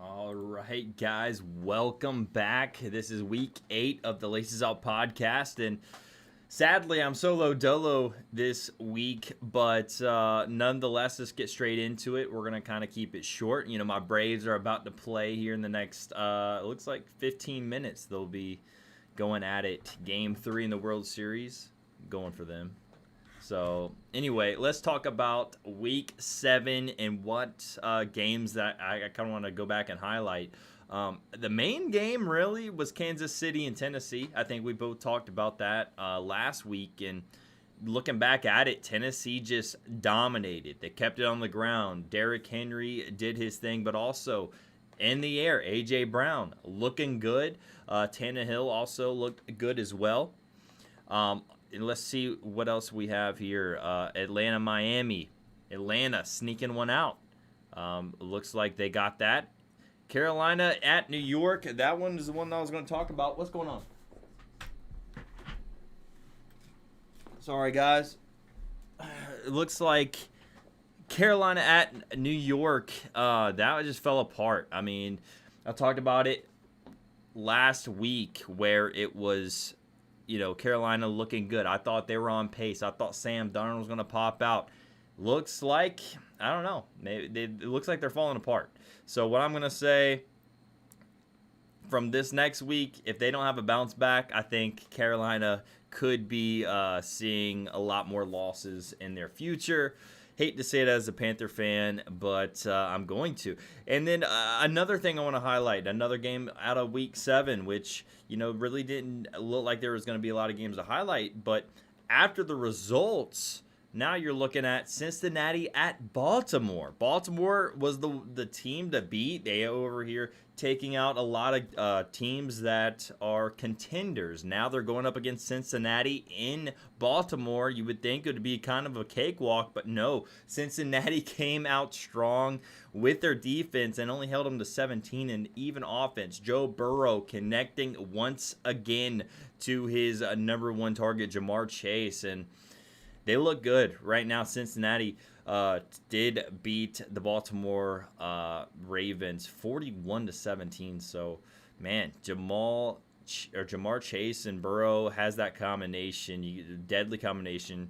All right, guys, welcome back. This is week 8 of the Laces Out podcast, and sadly, I'm solo dolo this week, but nonetheless, let's get straight into it. We're gonna kind of keep it short. My Braves are about to play here in the next, it looks like 15 minutes. They'll be going at it. Game 3 in the World Series, going for them. So anyway, let's talk about week 7 and what games that I kind of want to go back and highlight. The main game really was Kansas City and Tennessee. I think we both talked about that last week. And looking back at it, Tennessee just dominated. They kept it on the ground. Derrick Henry did his thing, but also in the air, A.J. Brown looking good. Tannehill also looked good as well. And let's see what else we have here. Atlanta, Miami. Atlanta sneaking one out. Looks like they got that. Carolina at New York. That one is the one that I was going to talk about. What's going on? Sorry, guys. It looks like Carolina at New York. That just fell apart. I mean, I talked about it last week where it was Carolina looking good. I thought they were on pace. I thought Sam Darnold was going to pop out. Looks like, I don't know. It looks like they're falling apart. So what I'm going to say from this next week, if they don't have a bounce back, I think Carolina could be seeing a lot more losses in their future. Hate to say it as a Panther fan, but I'm going to. And then another thing I want to highlight, another game out of week 7, which, really didn't look like there was going to be a lot of games to highlight. But after the results, now you're looking at Cincinnati at Baltimore. Baltimore was the team to beat. They over here taking out a lot of teams that are contenders. Now they're going up against Cincinnati in Baltimore. You would think it would be kind of a cakewalk, but no. Cincinnati came out strong with their defense and only held them to 17 and even offense. Joe Burrow connecting once again to his number one target, Ja'Marr Chase, and they look good right now. Cincinnati did beat the Baltimore Ravens 41-17. So, man, Ja'Marr Chase and Burrow has that combination, deadly combination,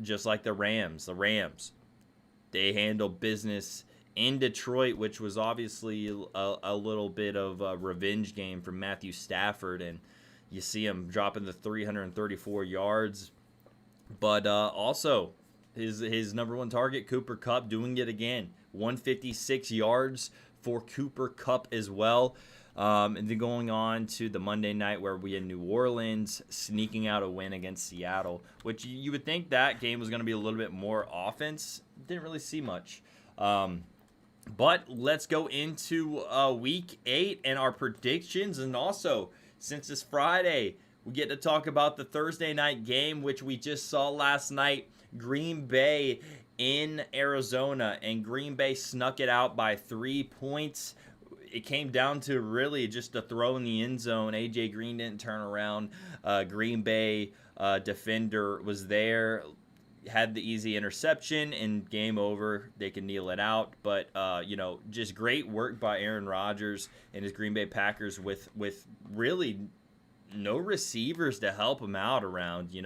just like the Rams. The Rams, they handle business in Detroit, which was obviously a little bit of a revenge game for Matthew Stafford, and you see him dropping the 334 yards. But also, his number one target, Cooper Kupp, doing it again. 156 yards for Cooper Kupp as well. And then going on to the Monday night where we had New Orleans sneaking out a win against Seattle, which you would think that game was going to be a little bit more offense. Didn't really see much. But let's go into week 8 and our predictions. And also, since it's Friday, we get to talk about the Thursday night game, which we just saw last night. Green Bay in Arizona, and Green Bay snuck it out by 3 points. It came down to really just a throw in the end zone. A.J. Green didn't turn around. Green Bay defender was there, had the easy interception, and game over. They can kneel it out. But, just great work by Aaron Rodgers and his Green Bay Packers with really no receivers to help him out around,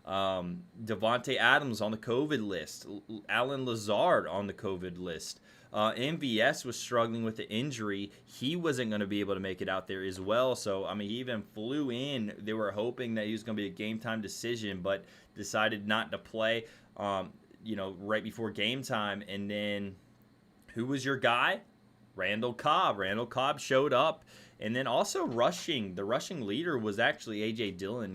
Devontae Adams on the COVID list, Allen Lazard on the COVID list. MVS was struggling with the injury. He wasn't going to be able to make it out there as well. So, he even flew in. They were hoping that he was going to be a game-time decision, but decided not to play, right before game time. And then who was your guy? Randall Cobb. Randall Cobb showed up. And then also the rushing leader was actually A.J. Dillon.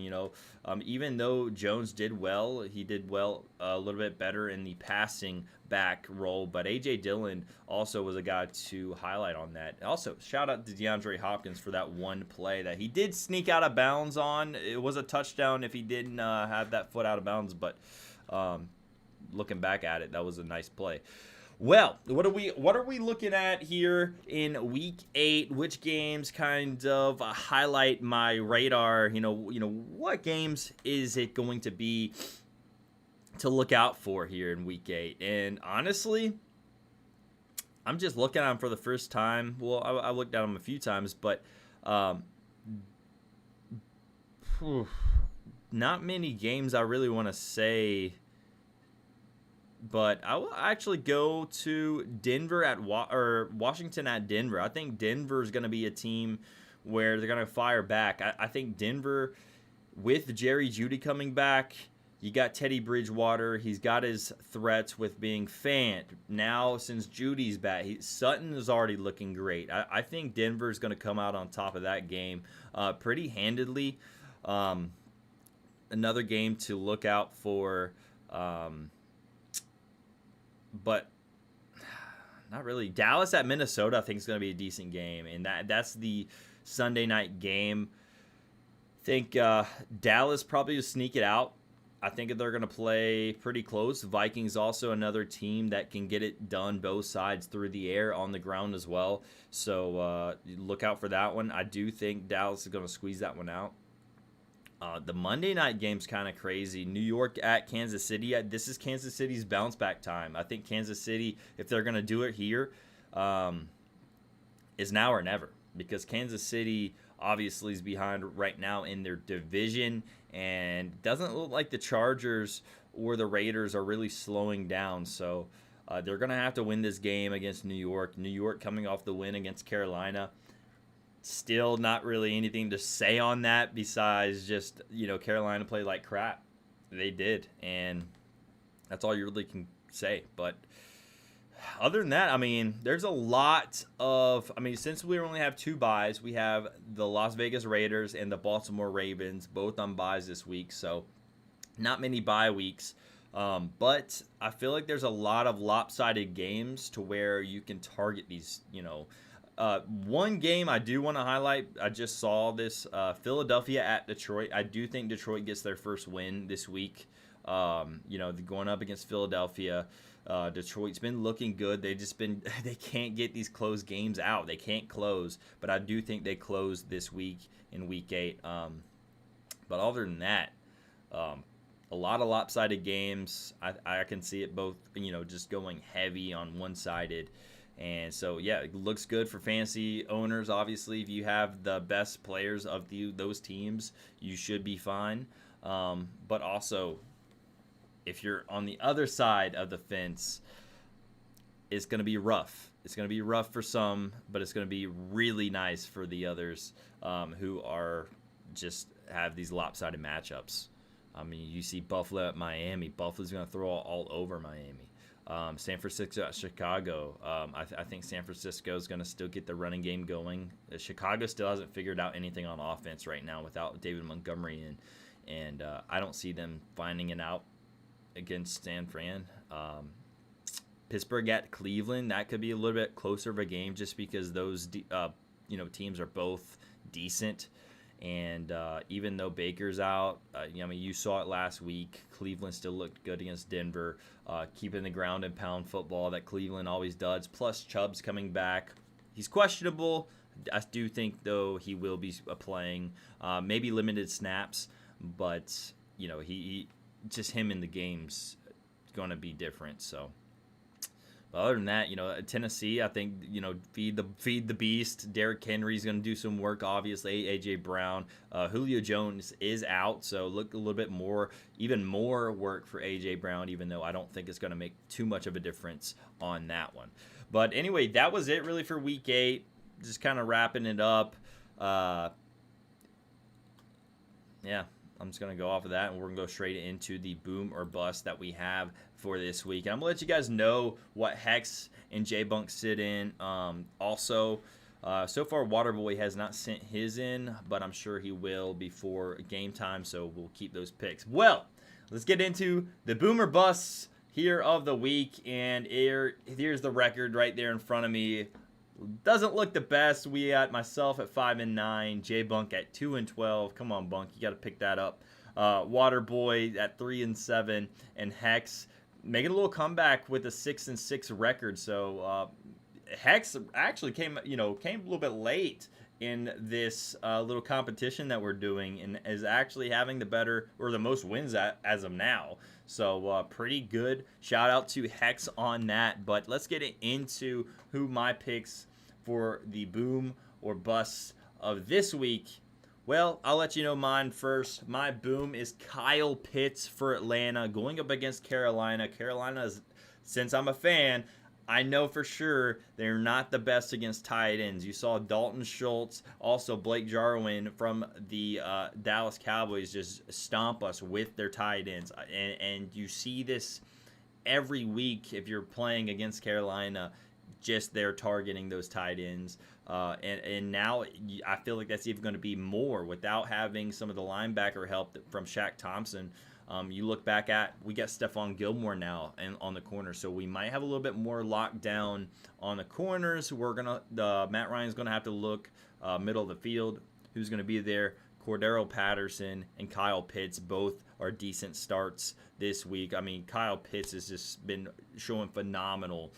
Even though Jones did well, he did well a little bit better in the passing back role. But A.J. Dillon also was a guy to highlight on that. Also, shout out to DeAndre Hopkins for that one play that he did sneak out of bounds on. It was a touchdown if he didn't have that foot out of bounds. But looking back at it, that was a nice play. Well, what are we looking at here in week 8? Which games kind of highlight my radar? What games is it going to be to look out for here in week 8? And honestly, I'm just looking at them for the first time. Well, I looked at them a few times, but um, not many games I really want to say. But I will actually go to Denver or Washington at Denver. I think Denver is going to be a team where they're going to fire back. I think Denver, with Jerry Jeudy coming back, you got Teddy Bridgewater. He's got his threats with being Fant. Now, since Judy's back, Sutton is already looking great. I think Denver is going to come out on top of that game pretty handedly. Another game to look out for, but not really. Dallas at Minnesota, I think, is going to be a decent game, and that's the Sunday night game. I think Dallas probably will sneak it out. I think they're going to play pretty close. Vikings also another team that can get it done both sides through the air, on the ground as well. So look out for that one. I do think Dallas is going to squeeze that one out. The Monday night game's kind of crazy. New York at Kansas City. This is Kansas City's bounce back time. I think Kansas City, if they're going to do it here, is now or never. Because Kansas City obviously is behind right now in their division, and doesn't look like the Chargers or the Raiders are really slowing down. So they're going to have to win this game against New York. New York coming off the win against Carolina. Still not really anything to say on that besides just, Carolina played like crap. They did, and that's all you really can say. But other than that, there's a lot of, since we only have 2 byes, we have the Las Vegas Raiders and the Baltimore Ravens, both on byes this week. So not many bye weeks. But I feel like there's a lot of lopsided games to where you can target these, one game I do want to highlight, I just saw this, Philadelphia at Detroit. I do think Detroit gets their first win this week. Going up against Philadelphia. Detroit's been looking good. They can't get these close games out. They can't close, but I do think they close this week in week 8. But other than that, a lot of lopsided games. I can see it both, just going heavy on one-sided. And so, yeah, it looks good for fantasy owners. Obviously, if you have the best players of those teams, you should be fine. But also, if you're on the other side of the fence, it's going to be rough. It's going to be rough for some, but it's going to be really nice for the others who are just have these lopsided matchups. You see Buffalo at Miami. Buffalo's going to throw all over Miami. San Francisco at Chicago. I think San Francisco is going to still get the running game going. Chicago still hasn't figured out anything on offense right now without David Montgomery in, and I don't see them finding it out against San Fran. Pittsburgh at Cleveland, that could be a little bit closer of a game just because those teams are both decent. And even though Baker's out, you saw it last week. Cleveland still looked good against Denver, keeping the ground and pound football that Cleveland always does. Plus Chubb's coming back. He's questionable. I do think, though, he will be playing. Maybe limited snaps, but, he just him in the game's going to be different. So. But other than that, Tennessee, I think, feed the beast. Derrick Henry's going to do some work, obviously. A.J. Brown. Julio Jones is out, so look a little bit even more work for A.J. Brown, even though I don't think it's going to make too much of a difference on that one. But anyway, that was it really for Week 8. Just kind of wrapping it up. Yeah. I'm just going to go off of that, and we're going to go straight into the boom or bust that we have for this week. And I'm going to let you guys know what Hex and J-Bunk sit in. So far, Waterboy has not sent his in, but I'm sure he will before game time, so we'll keep those picks. Well, let's get into the boom or bust here of the week, and here's the record right there in front of me. Doesn't look the best. We got myself at 5-9, J-Bunk at 2-12. Come on, Bunk, you got to pick that up. Waterboy at 3-7, and Hex making a little comeback with a 6-6 record. So Hex actually came a little bit late in this little competition that we're doing, and is actually having the better or the most wins as of now. So pretty good. Shout out to Hex on that. But let's get into who my picks for the boom or bust of this week. Well, I'll let you know mine first. My boom is Kyle Pitts for Atlanta going up against Carolina. Carolina is, since I'm a fan, I know for sure they're not the best against tight ends. You saw Dalton Schultz, also Blake Jarwin from the Dallas Cowboys just stomp us with their tight ends. And you see this every week if you're playing against Carolina, just they're targeting those tight ends. And now I feel like that's even going to be more without having some of the linebacker help from Shaq Thompson. You look back at, we got Stephon Gilmore now and on the corner, so we might have a little bit more lockdown on the corners. Matt Ryan's gonna have to look middle of the field. Who's gonna be there? Cordero Patterson and Kyle Pitts both are decent starts this week. I mean, Kyle Pitts has just been showing phenomenal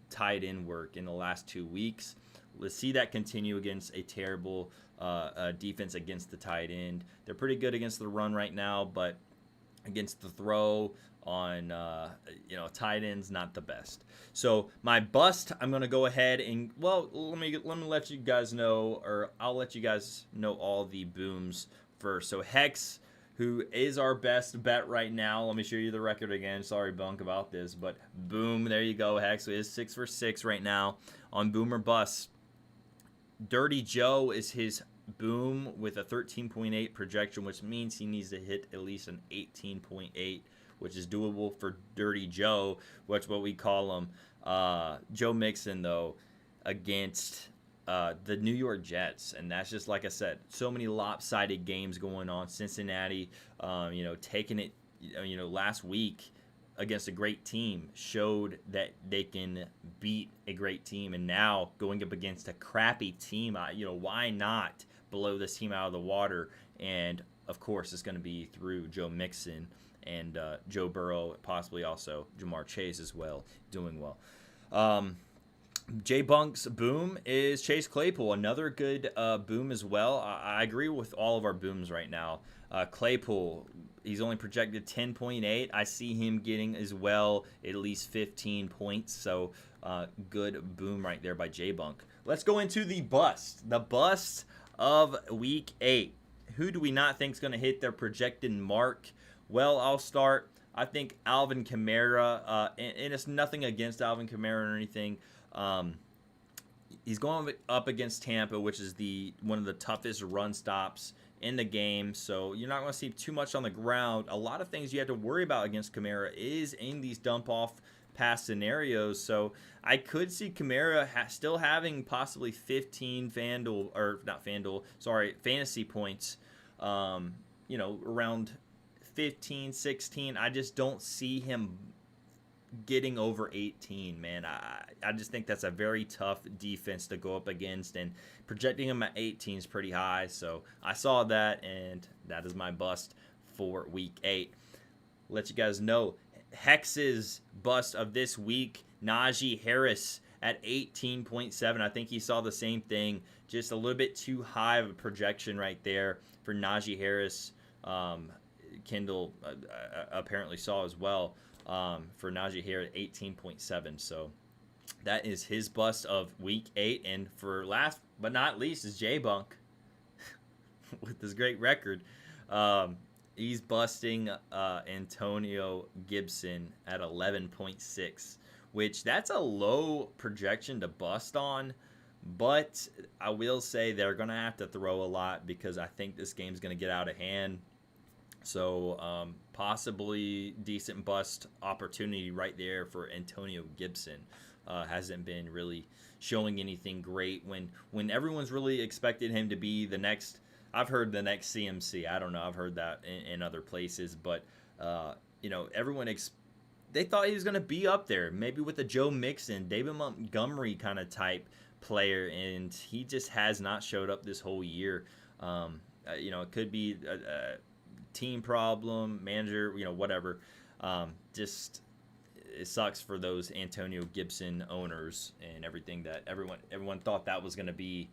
tight end work in the last 2 weeks. Let's see that continue against a terrible defense against the tight end. They're pretty good against the run right now, but against the throw on tight ends, not the best. So my bust, I'm gonna go ahead and let me let you guys know, or I'll let you guys know all the booms first. So Hex, who is our best bet right now. Let me show you the record again. Sorry, Bunk, about this, but boom, there you go. Hex is 6 for 6 right now on boom or bust. Dirty Joe is his boom with a 13.8 projection, which means he needs to hit at least an 18.8, which is doable for Dirty Joe, which what we call him. Joe Mixon, though, against the New York Jets, and that's just like I said, so many lopsided games going on. Cincinnati, taking it, last week against a great team showed that they can beat a great team, and now going up against a crappy team, why not blow this team out of the water? And of course, it's going to be through Joe Mixon and Joe Burrow, possibly also Jamar Chase as well, doing well. J Bunk's boom is Chase Claypool, another good boom as well. I agree with all of our booms right now. Claypool, he's only projected 10.8. I see him getting as well at least 15 points. So good boom right there by J Bunk. Let's go into the bust. The bust of week 8. Who do we not think is going to hit their projected mark? Well, I'll start. I think Alvin Kamara, and it's nothing against Alvin Kamara or anything. He's going up against Tampa, which is one of the toughest run stops in the game, so you're not going to see too much on the ground. A lot of things you have to worry about against Kamara is in these dump-off pass scenarios, so I could see Kamara still having possibly 15 fantasy points, around 15, 16. I just don't see him getting over 18, man. I just think that's a very tough defense to go up against, and projecting him at 18 is pretty high. So I saw that, and that is my bust for week 8. Let you guys know Hex's bust of this week, Najee Harris at 18.7. I think he saw the same thing, just a little bit too high of a projection right there for Najee Harris. Kendall apparently saw as well. For Najee here at 18.7. So that is his bust of week 8. And for last but not least is J Bunk with this great record. He's busting Antonio Gibson at 11.6, which that's a low projection to bust on. But I will say they're going to have to throw a lot because I think this game's going to get out of hand. So possibly decent bust opportunity right there for Antonio Gibson. Hasn't been really showing anything great when everyone's really expected him to be the next. I've heard the next CMC. I don't know. I've heard that in other places, but everyone they thought he was going to be up there, maybe with a Joe Mixon, David Montgomery kind of type player, and he just has not showed up this whole year. It could be a team problem, manager, whatever. Just it sucks for those Antonio Gibson owners and everything that everyone thought that was going to be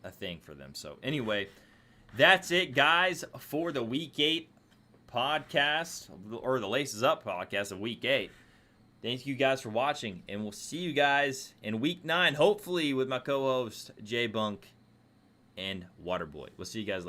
a thing for them. So anyway, that's it, guys, for the Week 8 podcast, or the Laces Up podcast of Week 8. Thank you guys for watching, and we'll see you guys in Week 9, hopefully with my co-host Jay Bunk and Waterboy. We'll see you guys later.